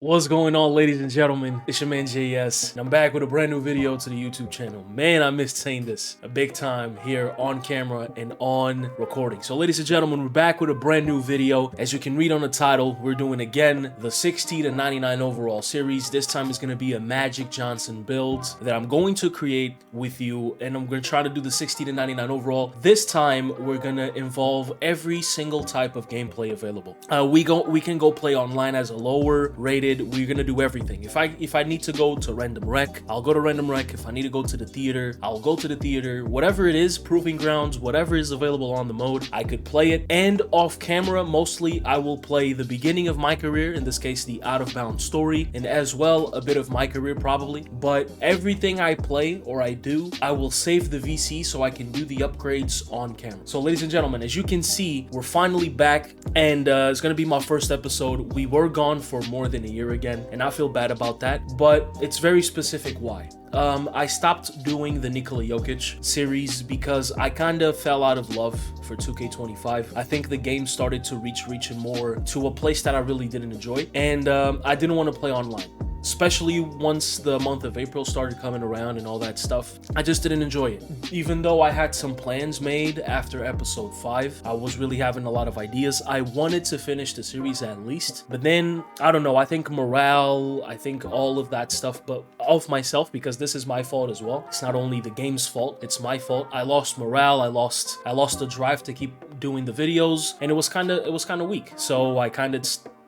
What's going on, ladies and gentlemen? It's your man JS, and I'm back with a brand new video to the YouTube channel. Man, I missed saying this a big time here on camera and on recording. So ladies and gentlemen, we're back with a brand new video. As you can read on the title, we're doing again the 60 to 99 overall series. This time is going to be a Magic Johnson build that I'm going to create with you, and I'm going to try to do the 60 to 99 overall. This time we're going to involve every single type of gameplay available. We can go play online as a lower rated. We're gonna do everything. If I need to go to random rec, I'll go to random rec. If I need to go to the theater, I'll go to the theater. Whatever it is, proving grounds, whatever is available on the mode, I could play it. And off camera, mostly I will play the beginning of my career, in this case the Out of Bounds story, and as well a bit of my career probably. But everything I play or I do, I will save the VC so I can do the upgrades on camera. So ladies and gentlemen, as you can see, we're finally back, and it's gonna be my first episode. We were gone for more than a year again, and I feel bad about that, but it's very specific why. I stopped doing the Nikola Jokic series because I kind of fell out of love for 2K25. I think the game started to reach more to a place that I really didn't enjoy, and I didn't want to play online. Especially once the month of April started coming around and all that stuff. I just didn't enjoy it. Even though I had some plans made after episode 5, I was really having a lot of ideas. I wanted to finish the series at least, but then, I don't know, I think morale, I think all of that stuff, but of myself, because this is my fault as well. It's not only the game's fault, it's my fault. I lost morale, I lost the drive to keep doing the videos, and it was kind of weak. So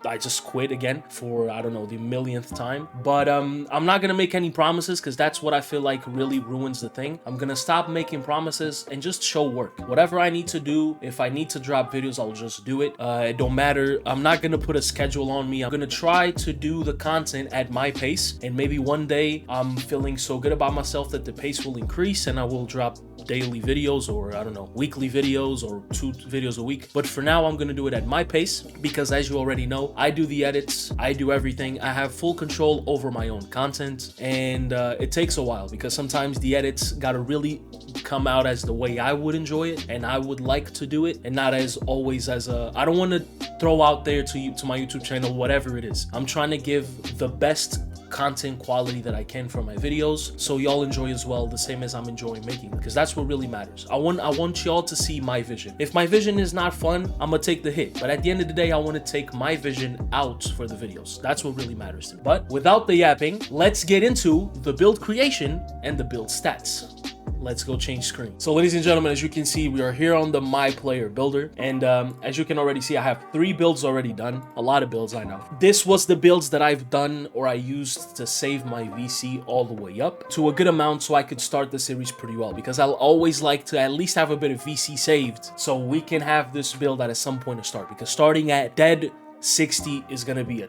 I just quit again for, I don't know, the millionth time. But I'm not gonna make any promises, because that's what I feel like really ruins the thing. I'm gonna stop making promises and just show work. Whatever I need to do, if I need to drop videos, I'll just do it. It don't matter. I'm not gonna put a schedule on me. I'm gonna try to do the content at my pace, and maybe one day I'm feeling so good about myself that the pace will increase and I will drop daily videos, or I don't know, weekly videos, or 2 videos a week. But for now, I'm gonna do it at my pace, because as you already know, I do the edits, I do everything. I have full control over my own content, and it takes a while, because sometimes the edits gotta really come out as the way I would enjoy it and I would like to do it, and not as always as I don't want to throw out there to my YouTube channel whatever it is. I'm trying to give the best content quality that I can for my videos, so y'all enjoy as well, the same as I'm enjoying making, because that's what really matters. I want y'all to see my vision. If my vision is not fun, I'm gonna take the hit, but at the end of the day, I want to take my vision out for the videos. That's what really matters to me. But without the yapping, let's get into the build creation and the build stats. Let's go change screen. So ladies and gentlemen, as you can see, we are here on the My Player Builder, and as you can already see, I have 3 builds already done. A lot of builds, I know. This was the builds that I've done, or I used to save my VC all the way up to a good amount, so I could start the series pretty well, because I'll always like to at least have a bit of VC saved so we can have this build at some point to start, because starting at dead 60 is gonna be a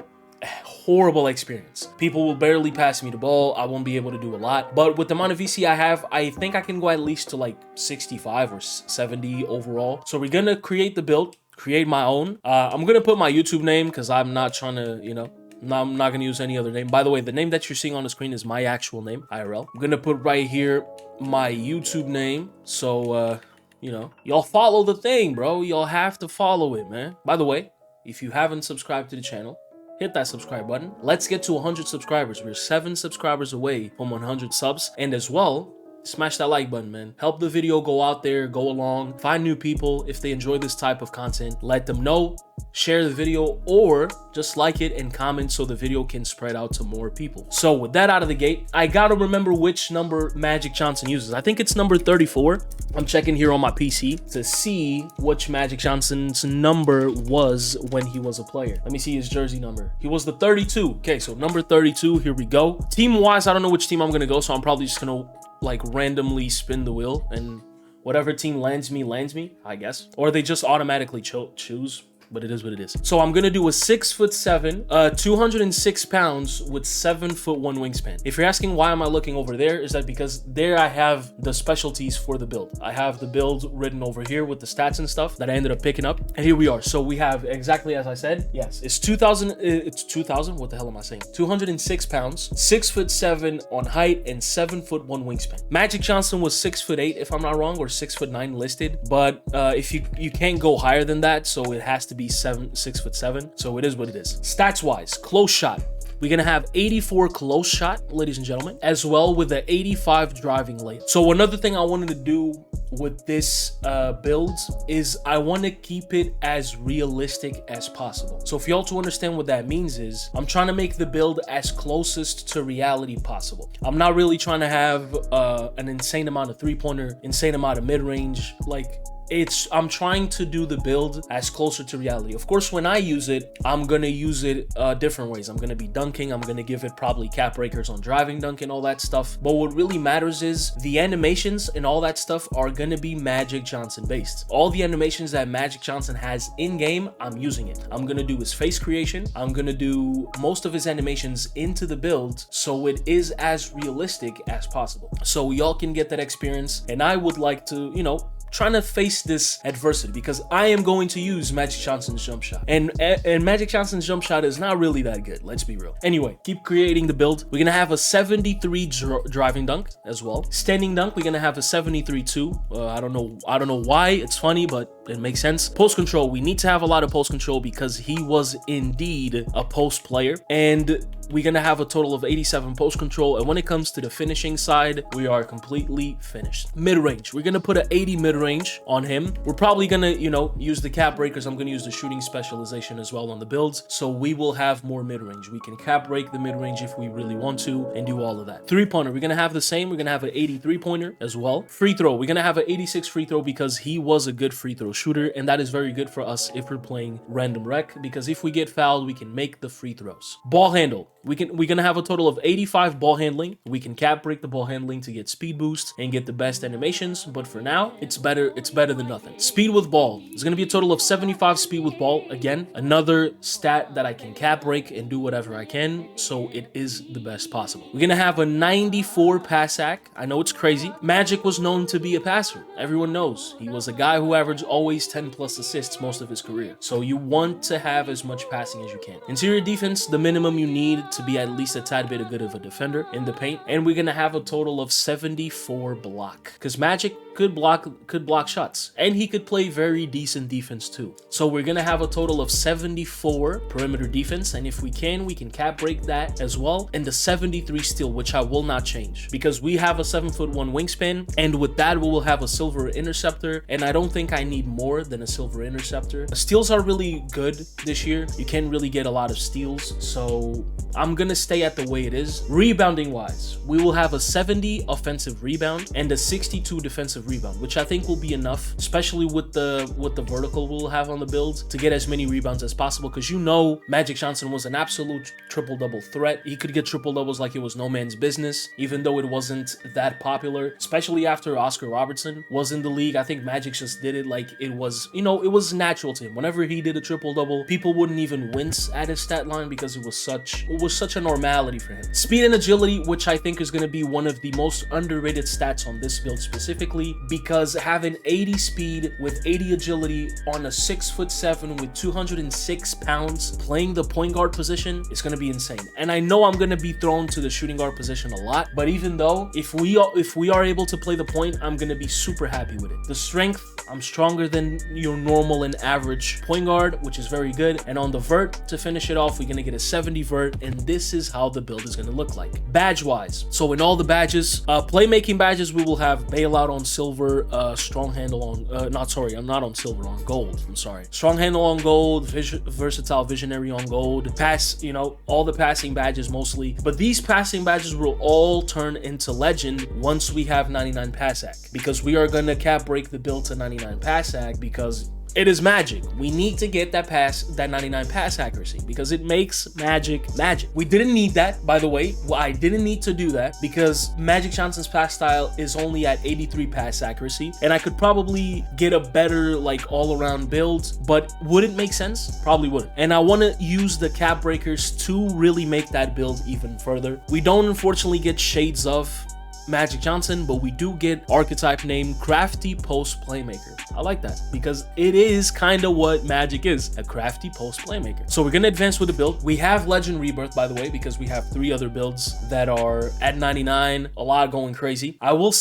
horrible experience. People will barely pass me the ball. I won't be able to do a lot, but with the amount of VC I have, I think I can go at least to like 65 or 70 overall. So we're gonna create the build, create my own. I'm gonna put my YouTube name, because I'm not trying to, you know, I'm not gonna use any other name. By the way, the name that you're seeing on the screen is my actual name, IRL. I'm gonna put right here my YouTube name, so you know, y'all follow the thing, bro. Y'all have to follow it, man. By the way, if you haven't subscribed to the channel, hit that subscribe button. Let's get to 100 subscribers. We're 7 subscribers away from 100 subs. And as well, smash that like button, man. Help the video go out there, go along. Find new people. If they enjoy this type of content, let them know. Share the video, or just like it and comment so the video can spread out to more people. So with that out of the gate, I gotta remember which number Magic Johnson uses. I think it's number 34. I'm checking here on my PC to see which Magic Johnson's number was when he was a player. Let me see his jersey number. He was the 32. Okay, so number 32, here we go. Team wise, I don't know which team I'm gonna go, so I'm probably just gonna like randomly spin the wheel, and whatever team lands me, I guess. Or they just automatically choose. But it is what it is. So I'm gonna do a 6'7", 206 pounds with 7'1" wingspan. If you're asking why am I looking over there, is that because there I have the specialties for the build. I have the build written over here with the stats and stuff that I ended up picking up. And here we are. So we have exactly as I said. Yes, it's 2,000. What the hell am I saying? 206 pounds, 6'7" on height, and 7'1" wingspan. Magic Johnson was 6'8" if I'm not wrong, or 6'9" listed. But if you can't go higher than that, so it has to be 6'7", so it is what it is. Stats wise, close shot, We're gonna have 84 close shot, ladies and gentlemen, as well with the 85 driving lane. So another thing I wanted to do with this build is I want to keep it as realistic as possible. So if y'all to understand what that means is I'm trying to make the build as closest to reality possible. I'm not really trying to have an insane amount of three-pointer, insane amount of mid-range. Like, I'm trying to do the build as closer to reality. Of course, when I use it, I'm gonna use it different ways. I'm gonna be dunking. I'm gonna give it probably cap breakers on driving dunk and all that stuff. But what really matters is the animations and all that stuff are gonna be Magic Johnson based. All the animations that Magic Johnson has in game, I'm using it. I'm gonna do his face creation. I'm gonna do most of his animations into the build, so it is as realistic as possible. So y'all can get that experience. And I would like to, you know, trying to face this adversity because I am going to use Magic Johnson's jump shot. And Magic Johnson's jump shot is not really that good, let's be real. Anyway, keep creating the build. We're gonna have a 73 driving dunk as well. Standing dunk, we're gonna have a 73 too. I don't know why, it's funny, but it makes sense. Post control, we need to have a lot of post control because he was indeed a post player. And we're gonna have a total of 87 post control. And when it comes to the finishing side, we are completely finished. Mid-range, we're gonna put an 80 mid-range on him. We're probably gonna, you know, use the cap breakers. I'm gonna use the shooting specialization as well on the builds. So we will have more mid-range. We can cap break the mid-range if we really want to and do all of that. Three-pointer, we're gonna have the same. We're gonna have an 83 pointer as well. Free throw, we're gonna have an 86 free throw because he was a good free throw shooter, and that is very good for us if we're playing random rec, because if we get fouled, we can make the free throws. Ball handle, we're gonna have a total of 85 ball handling. We can cap break the ball handling to get speed boost and get the best animations, but for now, it's better than nothing. Speed with ball, it's gonna be a total of 75 speed with ball. Again, another stat that I can cap break and do whatever I can, so it is the best possible. We're gonna have a 94 pass ac. I know it's crazy. Magic was known to be a passer. Everyone knows. He was a guy who averaged always 10 plus assists most of his career. So you want to have as much passing as you can. Interior defense, the minimum you need to be at least a tad bit good of a defender in the paint. And we're gonna have a total of 74 block, because Magic could block shots, and he could play very decent defense too. So we're gonna have a total of 74 perimeter defense, and if we can cap break that as well. And the 73 steal, which I will not change because we have a 7'1" wingspan, and with that we will have a silver interceptor, and I don't think I need more than a silver interceptor. Steals are really good this year. You can't really get a lot of steals, so I'm gonna stay at the way it is. Rebounding wise, we will have a 70 offensive rebound and a 62 defensive rebound, which I think will be enough, especially with the vertical we'll have on the build, to get as many rebounds as possible, because you know Magic Johnson was an absolute triple-double threat. He could get triple-doubles like it was no man's business, even though it wasn't that popular, especially after Oscar Robertson was in the league. I think Magic just did it like it was, you know, it was natural to him. Whenever he did a triple-double, people wouldn't even wince at his stat line because it was such a normality for him. Speed and agility, which I think is going to be one of the most underrated stats on this build specifically, because having 80 speed with 80 agility on a 6'7" with 206 pounds playing the point guard position is going to be insane. And I know I'm going to be thrown to the shooting guard position a lot, but even though if we are able to play the point, I'm going to be super happy with it. The strength, I'm stronger than your normal and average point guard, which is very good. And on the vert, to finish it off, we're going to get a 70 vert, and this is how the build is going to look like. Badge wise, so in all the badges, playmaking badges, we will have bailout on silver, strong handle on not on silver, on gold. I'm sorry, strong handle on gold, versatile visionary on gold, pass, you know, all the passing badges mostly. But these passing badges will all turn into legend once we have 99 pass ac, because we are going to cap break the build to 99 pass ac, because it is Magic. We need to get that 99 pass accuracy, because it makes Magic. We didn't need that, by the way. Well, I didn't need to do that because Magic Johnson's pass style is only at 83 pass accuracy, and I could probably get a better like all-around build, but would it make sense? Probably wouldn't. And I want to use the cap breakers to really make that build even further. We don't unfortunately get shades of Magic Johnson, but we do get archetype name crafty post playmaker. I like that because it is kind of what Magic is, a crafty post playmaker. So we're gonna advance with the build. We have Legend Rebirth, by the way, because we have 3 other builds that are at 99, a lot going crazy. I will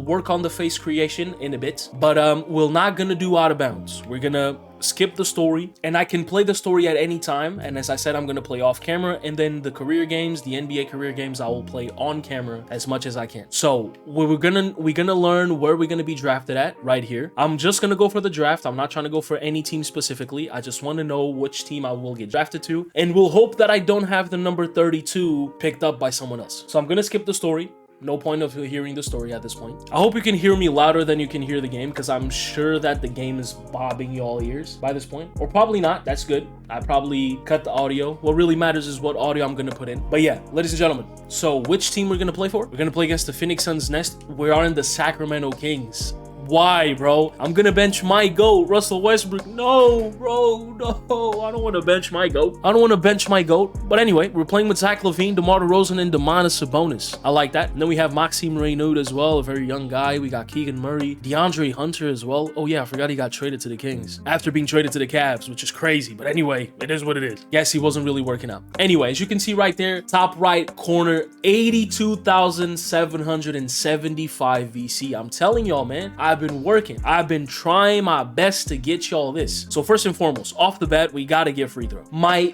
work on the face creation in a bit, but we're not gonna do out of bounds. We're gonna skip the story, and I can play the story at any time. And as I said, I'm gonna play off camera, and then the career games, the NBA career games, I will play on camera as much as I can. So we're gonna learn where we're gonna be drafted at right here. I'm just gonna go for the draft. I'm not trying to go for any team specifically. I just want to know which team I will get drafted to, and we'll hope that I don't have the number 32 picked up by someone else. So I'm gonna skip the story. No point of hearing the story at this point. I hope you can hear me louder than you can hear the game, because I'm sure that the game is bobbing y'all ears by this point. Or probably not. That's good. I probably cut the audio. What really matters is what audio I'm going to put in. But yeah, ladies and gentlemen, so which team we're going to play for? We're going to play against the Phoenix Suns next. We are in the Sacramento Kings. Why, bro? I'm gonna bench my GOAT, Russell Westbrook. No, bro, no. I don't want to bench my GOAT. I don't want to bench my GOAT. But anyway, we're playing with Zach LaVine, DeMar DeRozan, and Domantas Sabonis. I like that. And then we have Maxime Reynaud as well, a very young guy. We got Keegan Murray, DeAndre Hunter as well. Oh yeah, I forgot he got traded to the Kings after being traded to the Cavs, which is crazy. But anyway, it is what it is. Yes, he wasn't really working out. Anyway, as you can see right there, top right corner, 82,775 VC. I'm telling y'all, man, I've been working. I've been trying my best to get y'all this. So first and foremost, off the bat, we gotta get free throw. My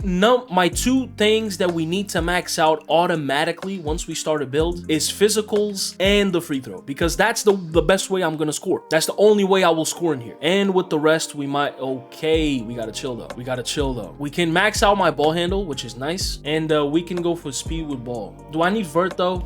two things that we need to max out automatically once we start a build is physicals and the free throw, because that's the best way I'm gonna score. That's the only way I will score in here. And with the rest, we might, okay, we gotta chill though. We gotta chill though. We can max out my ball handle, which is nice, and we can go for speed with ball. Do I need vert though?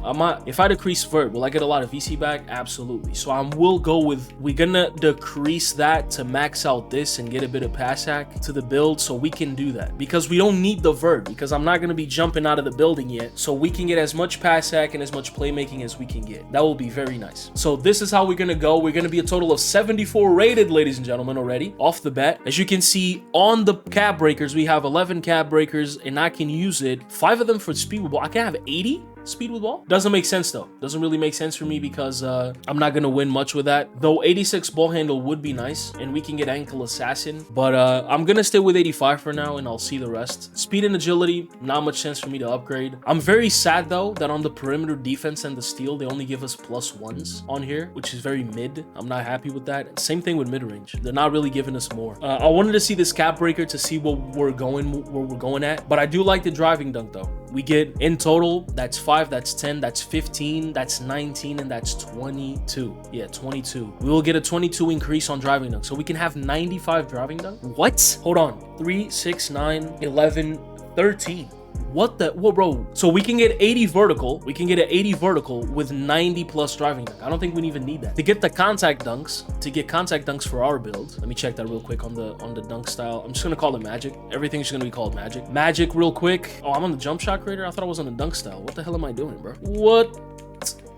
If I decrease vert, will I get a lot of VC back? Absolutely. So I will go with, we're gonna decrease that to max out this and get a bit of pass hack to the build, so we can do that because we don't need the vert, because I'm not gonna be jumping out of the building yet, so we can get as much pass hack and as much playmaking as we can get. That will be very nice. So this is how we're gonna go. We're gonna be a total of 74 rated, ladies and gentlemen, already off the bat. As you can see on the cap breakers, we have 11 cap breakers, and I can use it 5 of them for speed with ball. I can have 80 speed with ball. Doesn't make sense though. Doesn't really make sense for me because I'm not gonna win much with that. Though 86 ball handle would be nice, and we can get ankle assassin. But I'm gonna stay with 85 for now, and I'll see the rest. Speed and agility, not much sense for me to upgrade. I'm very sad though that on the perimeter defense and the steal, they only give us +1s on here, which is very mid. I'm not happy with that. Same thing with mid range. They're not really giving us more. I wanted to see this cap breaker to see where we're going at. But I do like the driving dunk though. We get in total, that's 5, that's 10, that's 15, that's 19, and that's 22. Yeah, 22. We will get a 22 increase on driving dunk. So we can have 95 driving dunk. What? Hold on. 3, 6, 9, 11, 13. What the, whoa, bro. So we can get 80 vertical. We can get an 80 vertical with 90 plus driving dunk. I don't think we even need that. To get the contact dunks, for our build. Let me check that real quick on the dunk style. I'm just gonna call it magic. Everything's gonna be called magic. Magic real quick. Oh, I'm on the jump shot creator. I thought I was on the dunk style. What the hell am I doing, bro? What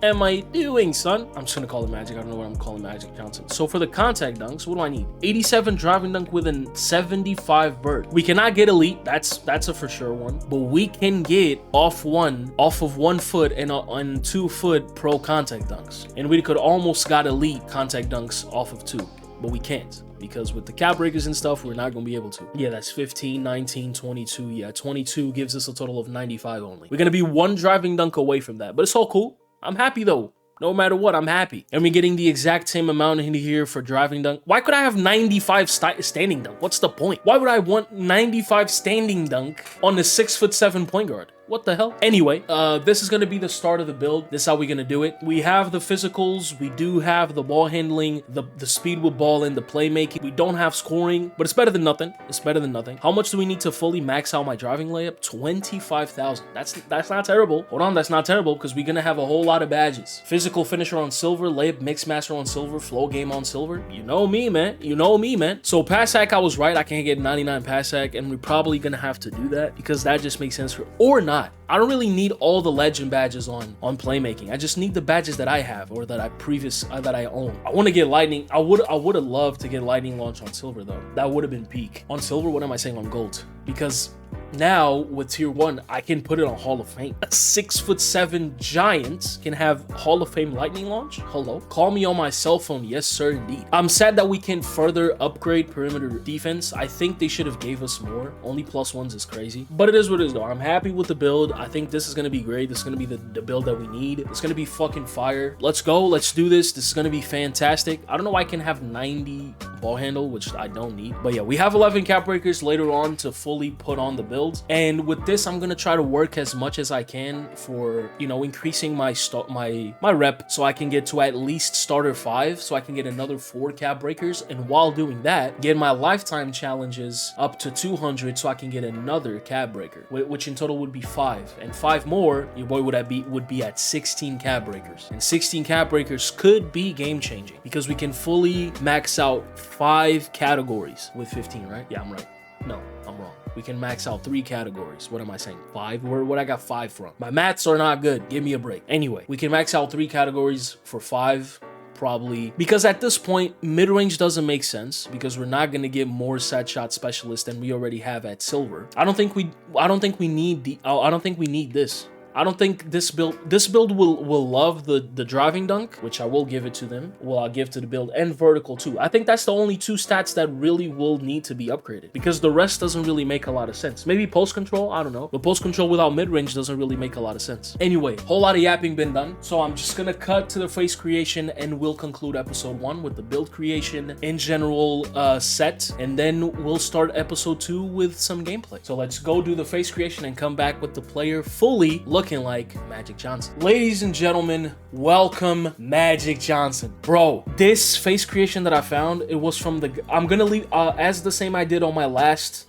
am I doing, son? I'm just gonna call it magic. I don't know what I'm calling magic counting. So for the contact dunks, what do I need? 87 driving dunk with a 75 vert. We cannot get elite. That's a for sure one. But we can get off of 1 foot and on 2 foot pro contact dunks. And we could almost got elite contact dunks off of 2, but we can't. Because with the cap breakers and stuff, we're not going to be able to. Yeah, that's 15, 19, 22. Yeah, 22 gives us a total of 95 only. We're going to be 1 driving dunk away from that, but it's all cool. I'm happy though. No matter what, I'm happy. And we're getting the exact same amount in here for driving dunk. Why could I have 95 standing dunk? What's the point? Why would I want 95 standing dunk on a 6'7" point guard? What the hell? Anyway, this is going to be the start of the build. This is how we're going to do it. We have the physicals. We do have the ball handling, the speed with ball, and the playmaking. We don't have scoring, but it's better than nothing. It's better than nothing. How much do we need to fully max out my driving layup? 25,000. That's not terrible. Hold on, that's not terrible because we're going to have a whole lot of badges. Physical finisher on silver, layup mix master on silver, flow game on silver. You know me, man. You know me, man. So pass hack, I was right. I can't get 99 pass hack, and we're probably going to have to do that because that just makes sense for, or not. I don't really need all the legend badges on playmaking. I just need the badges that I have or that I own. I want to get lightning. I would have loved to get lightning launch on silver though. That would have been peak. On silver, what am I saying, on gold? Because now with tier 1, I can put it on Hall of Fame. A 6'7" giant can have Hall of Fame lightning launch. Hello, call me on my cell phone. Yes sir, indeed. I'm sad that we can further upgrade perimeter defense. I think they should have gave us more. Only +1s is crazy, but it is what it is though. I'm happy with the build. I think this is going to be great. This is going to be the build that we need. It's going to be fucking fire. Let's go. Let's do this. This is going to be fantastic. I don't know why I can have 90 ball handle, which I don't need. But yeah, we have 11 cap breakers later on to fully put on the build. And with this, I'm gonna try to work as much as I can for, you know, increasing my my rep, so I can get to at least starter 5, so I can get another 4 cap breakers. And while doing that, get my lifetime challenges up to 200, so I can get another cap breaker, which in total would be 5. And 5 more, your boy would be at 16 cap breakers. And 16 cap breakers could be game changing because we can fully max out 5 categories with 15, right? Yeah, I'm right. No, I'm wrong. We can max out 3 categories. What am I saying? 5? Where I got 5 from? My maths are not good. Give me a break. Anyway, we can max out 3 categories for 5. Probably because at this point mid-range doesn't make sense because we're not going to get more set shot specialists than we already have at silver. I don't think we need this. I don't think this build will love the driving dunk, which I will give it to them. Well, I'll give to the build, and vertical too. I think that's the only 2 stats that really will need to be upgraded because the rest doesn't really make a lot of sense. Maybe post control, I don't know. But post control without mid-range doesn't really make a lot of sense. Anyway, whole lot of yapping been done. So I'm just gonna cut to the face creation and we'll conclude episode 1 with the build creation in general set. And then we'll start episode 2 with some gameplay. So let's go do the face creation and come back with the player fully looking like Magic Johnson. Ladies and gentlemen, welcome Magic Johnson. Bro, this face creation that I found, it was from the, I'm gonna leave as the same I did on my last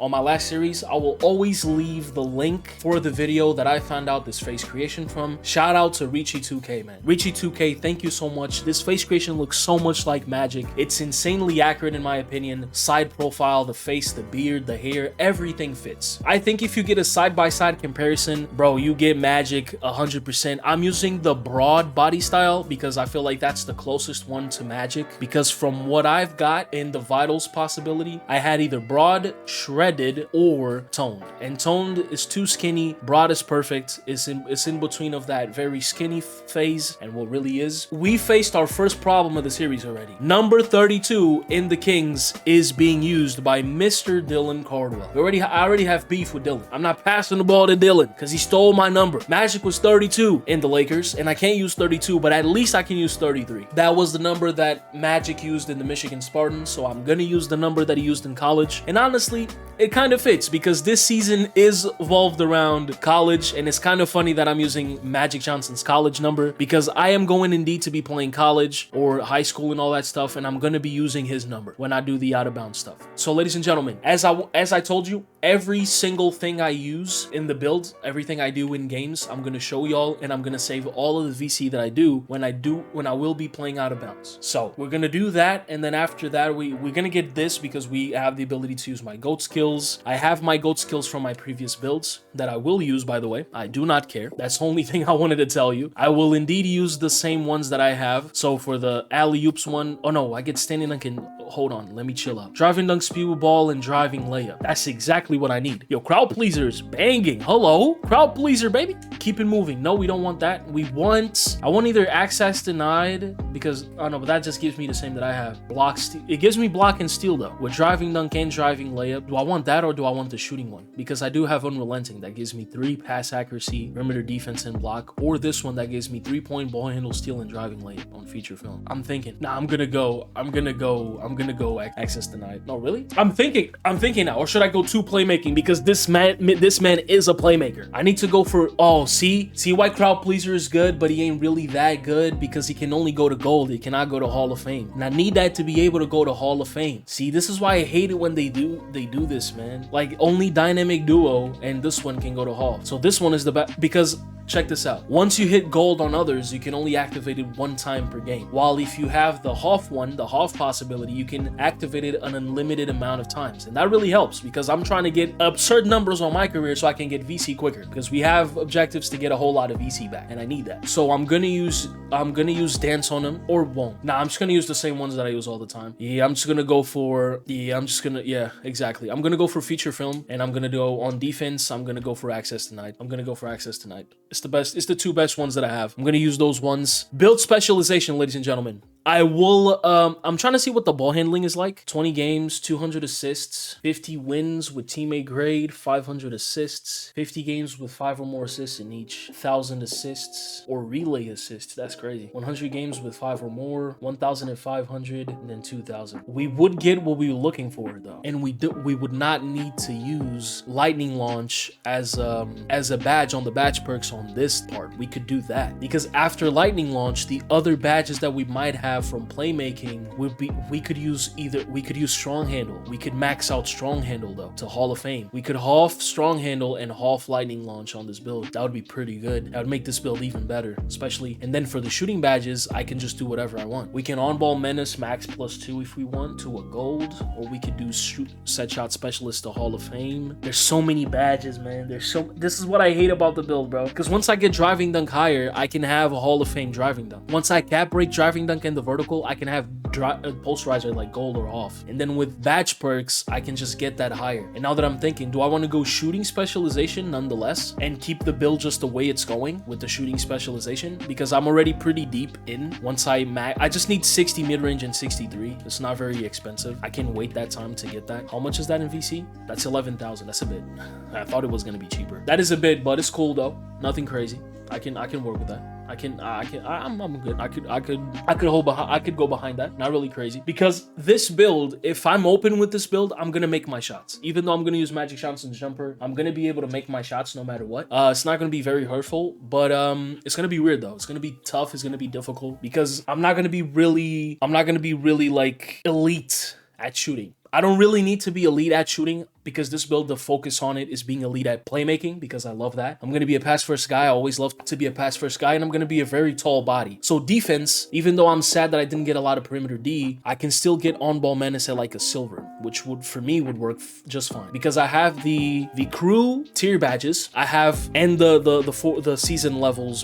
series. I will always leave the link for the video that I found out this face creation from. Shout out to Richie2K, man. Richie2K, thank you so much. This face creation looks so much like Magic. It's insanely accurate in my opinion. Side profile, the face, the beard, the hair, everything fits. I think if you get a side-by-side comparison, bro, you get Magic 100%. I'm using the broad body style because I feel like that's the closest one to Magic, because from what I've got in the vitals possibility, I had either broad, shredded, or toned. And toned is too skinny, broad is perfect. It's in between of that very skinny phase and what really is. We faced our first problem of the series already. Number 32 in the Kings is being used by Mr. Dylan Cardwell. I already have beef with Dylan. I'm not passing the ball to Dylan because he stole my number. Magic was 32 in the Lakers, and I can't use 32, but at least I can use 33. That was the number that Magic used in the Michigan Spartans, so I'm gonna use the number that he used in college. And honestly, it kind of fits because this season is evolved around college, and it's kind of funny that I'm using Magic Johnson's college number because I am going indeed to be playing college or high school and all that stuff, and I'm gonna be using his number when I do the out of bounds stuff. So ladies and gentlemen, as I told you, every single thing I use in the build, everything I do in games, I'm gonna show y'all, and I'm gonna save all of the VC that I do when I will be playing out of bounds. So we're gonna do that, and then after that we're gonna get this because we have the ability to use my GOAT skills. I have my GOAT skills from my previous builds that I will use, by the way. I do not care. That's the only thing I wanted to tell you. I will indeed use the same ones that I have. So for the alley-oops one, oh no, I get standing dunk and hold on, let me chill out. Driving dunk, spew ball, and driving layup. That's exactly what I need. Yo, crowd pleasers banging. Hello, crowd pleaser, baby. Keep it moving. No, we don't want that. I want either access denied because, oh no, but that just gives me the same that I have. Block steal. It gives me block and steal though. With driving dunk and driving layup. Do I want that or do I want the shooting one? Because I do have unrelenting that gives me 3 pass accuracy, perimeter defense, and block. Or this one that gives me 3-point ball handle, steal, and driving layup on feature film. I'm thinking, nah, I'm gonna go access denied. No, really? I'm thinking now, or should I go 2 playmaking because this man is a playmaker. I need to go for, oh, see why crowd pleaser is good, but he ain't really that good because he can only go to gold. He cannot go to Hall of Fame. And I need that to be able to go to Hall of Fame. See, this is why I hate it when they do this, man. Like only dynamic duo and this one can go to Hall. So this one is the best because check this out. Once you hit gold on others, you can only activate it 1 time per game. While if you have the Hoff one, the Hoff possibility, you can activate it an unlimited amount of times. And that really helps because I'm trying to get absurd numbers on my career so I can get VC quicker because we have objectives to get a whole lot of VC back and I need that. So I'm gonna use dance on him or won't. Nah, I'm just gonna use the same ones that I use all the time. Yeah, I'm just gonna go for, yeah, exactly. I'm gonna go for feature film and I'm gonna go on defense. I'm gonna go for access tonight. It's the best. It's the 2 best ones that I have. I'm gonna use those ones. Build specialization, ladies and gentlemen. I will, I'm trying to see what the ball handling is like. 20 games, 200 assists, 50 wins with teammate grade, 500 assists, 50 games with 5 or more assists in each, 1,000 assists or relay assists. That's crazy. 100 games with 5 or more, 1,500, and then 2,000. We would get what we were looking for though, and we would not need to use lightning launch as a badge on the badge perks on this part. We could do that because after lightning launch, the other badges that we might have from playmaking would be, we could use strong handle. We could max out strong handle though to Hall of Fame. We could half strong handle and half lightning launch on this build. That would be pretty good. That would make this build even better, especially. And then for the shooting badges, I can just do whatever I want. We can on-ball menace max +2 if we want to a gold, or we could do set shot specialist to Hall of Fame. There's so many badges, man. This is what I hate about the build, bro. Because once I get driving dunk higher, I can have a Hall of Fame driving dunk. Once I cap break driving dunk in the vertical, I can have posterizer like gold or off. And then with badge perks, I can just get that higher. And now that I'm thinking, do I want to go shooting specialization nonetheless and keep the build just the way it's going with the shooting specialization? Because I'm already pretty deep in. Once I just need 60 mid-range and 63. It's not very expensive. I can wait that time to get that. How much is that in VC? That's 11,000. That's a bit. I thought it was going to be cheaper. That is a bit, but it's cool though. Nothing crazy. I can work with that. I'm good. I could go behind that. Not really crazy. Because this build, if I'm open with this build, I'm gonna make my shots. Even though I'm gonna use Magic Johnson's jumper, I'm gonna be able to make my shots no matter what. It's not gonna be very hurtful, but it's gonna be weird though. It's gonna be tough. It's gonna be difficult because I'm not gonna be really like elite at shooting. I don't really need to be elite at shooting because this build, the focus on it is being elite at playmaking because I love that. I'm going to be a pass first guy. I always love to be a pass first guy, and I'm going to be a very tall body. So defense, even though I'm sad that I didn't get a lot of perimeter D, I can still get on-ball menace at like a silver, which would, for me, would work just fine because I have the crew tier badges. I have, and the season levels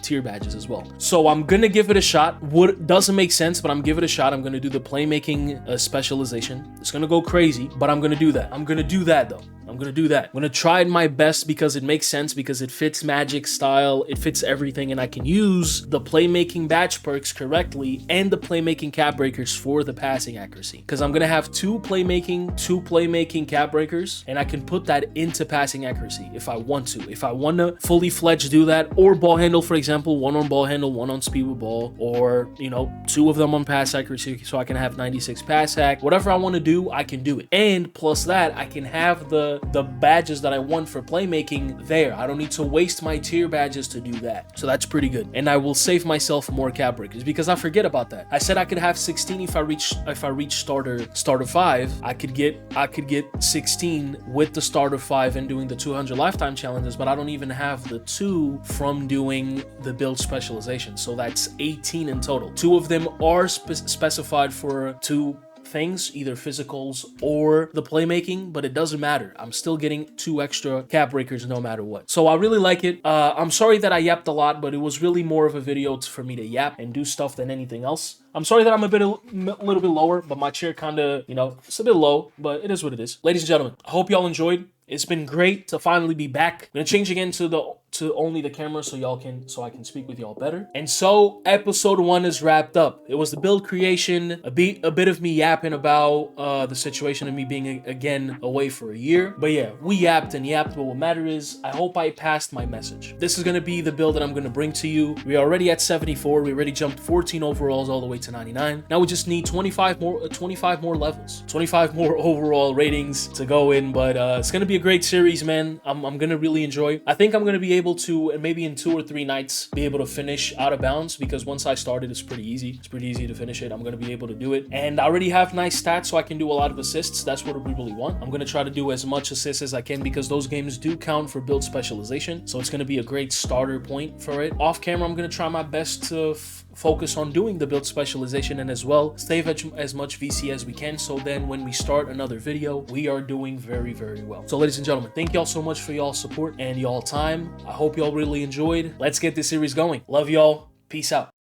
tier badges as well. So I'm going to give it a shot. Doesn't make sense, but I'm giving it a shot. I'm going to do the playmaking specialization. It's going to go crazy, but I'm going to do that. I'm going to do that though. I'm going to do that. I'm going to try my best because it makes sense, because it fits Magic style, it fits everything, and I can use the playmaking badge perks correctly and the playmaking cap breakers for the passing accuracy. Because I'm going to have two playmaking cap breakers, and I can put that into passing accuracy if I want to. If I want to fully fledged do that, or ball handle, for example, one on ball handle, one on speed with ball, or, you know, two of them on pass accuracy so I can have 96 pass hack. Whatever I want to do, I can do it. And plus that, I can have the badges that I want for playmaking there. I don't need to waste my tier badges to do that. So that's pretty good. And I will save myself more cap breakers because I forget about that. I said I could have 16 if I reach starter 5. I could get 16 with the starter 5 and doing the 200 lifetime challenges, but I don't even have the 2 from doing the build specialization. So that's 18 in total. 2 of them are specified for 2 things, either physicals or the playmaking, but it doesn't matter. I'm still getting 2 extra cap breakers no matter what. So I really like it. I'm sorry that I yapped a lot, but it was really more of a video for me to yap and do stuff than anything else. I'm sorry that I'm a little bit lower, but my chair kind of, you know, it's a bit low, but it is what it is. Ladies and gentlemen, I hope y'all enjoyed. It's been great to finally be back. I'm gonna change again to only the camera so I can speak with y'all better. And so episode 1 is wrapped up. It was the build creation, a bit of me yapping about the situation of me being again away for a year. But yeah, we yapped and yapped, but what matters is I hope I passed my message. This is gonna be the build that I'm gonna bring to you. We're already at 74. We already jumped 14 overalls all the way to 99. Now we just need 25 more levels, 25 more overall ratings to go in. But it's gonna be a great series, man. I'm gonna really enjoy. I think I'm gonna be able to, and maybe in 2 or 3 nights, be able to finish Out of Bounds, because once I started, it's pretty easy. It's pretty easy to finish it. I'm gonna be able to do it, and I already have nice stats, so I can do a lot of assists. That's what we really want. I'm gonna try to do as much assists as I can because those games do count for build specialization. So it's gonna be a great starter point for it. Off camera, I'm gonna try my best to focus on doing the build specialization and as well save as much VC as we can, so then when we start another video, we are doing very, very well. So ladies and gentlemen, thank y'all so much for y'all support and y'all time. I hope y'all really enjoyed. Let's get this series going. Love y'all. Peace out.